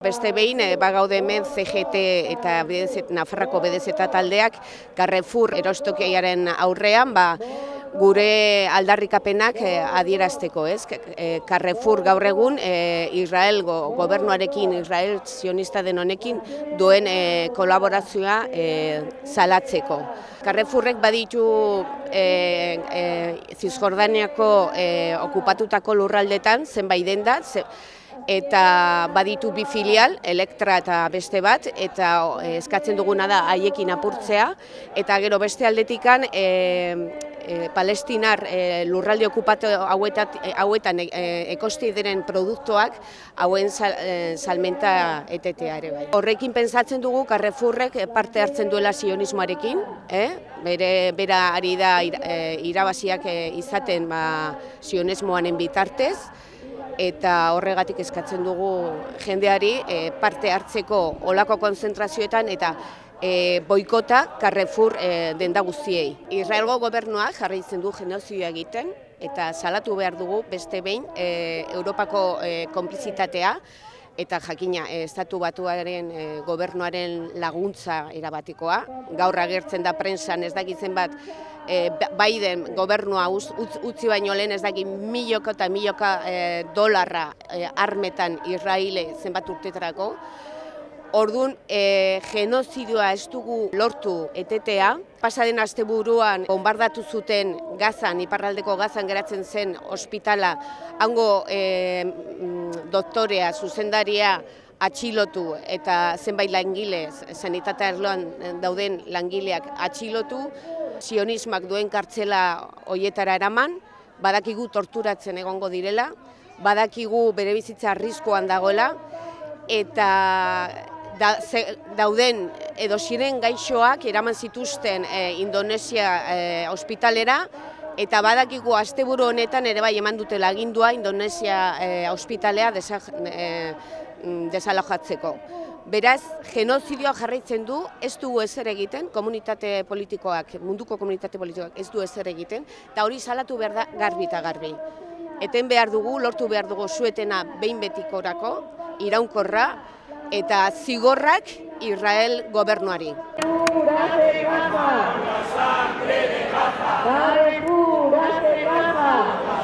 Beste behin, bagaude hemen CGT eta Nafarroako BDZ taldeak Carrefour erostokiaren aurrean gure aldarrikapenak adierazteko, ez? Carrefour gaur egun Israel gobernuarekin, Israel sionista den honekin duen kolaborazioa salatzeko. Carrefourrek baditu Zisjordaniako okupatutako lurraldetan zenbait denda, eta baditu bi filial, Elektra eta beste bat, eta eskatzen duguna da haiekin apurtzea, eta gero beste aldetikan Palestinar lurralde okupatu hauetan ekoizten diren produktuak hauen salmenta etetea ere bai. Horrekin pentsatzen dugu Carrefourrek parte hartzen duela sionismoarekin, bera ari da irabaziak izaten sionismoaren bitartez, eta horregatik eskatzen dugu jendeari parte hartzeko olako konzentrazioetan eta boikota Carrefour denda guztiei. Israelgo gobernuak jarraitzen du genozidioa egiten eta salatu behar dugu beste behin Europako konplizitatea eta jakina Estatu Batuaren gobernuaren laguntza erabatikoa. Gaur agertzen da prentsan ez dakitzen bat Biden gobernua utzi baino lehen ez dakit milioka eta milioka dolarra armetan Israele zenbat urtetarako. Orduan, genozidioa ez dugu lortu etetea. Pasaden asteburuan bombardatu zuten Gazan, iparraldeko Gazan geratzen zen ospitala, hango doktorea, zuzendaria atxilotu eta zenbait langile, sanitate arloan dauden langileak atxilotu, sionismak duen kartzela hoietara eraman, badakigu torturatzen egongo direla, badakigu bere bizitza arriskuan dagoela, eta dauden edo ziren gaixoak eraman zituzten Indonesia ospitalera, eta badakigu asteburu honetan ere bai eman dutela agindua Indonesia ospitalea desalojatzeko. Beraz, genozidioa jarraitzen du, ez dugu ezer egiten, komunitate politikoak, munduko komunitate politikoak ez du ezer egiten, eta hori salatu behar da garbi eta garbi. Eten behar dugu, lortu behar dugu suetena behin betikorako, iraunkorra, eta zigorrak Israel gobernuari. Carrefour hace caja.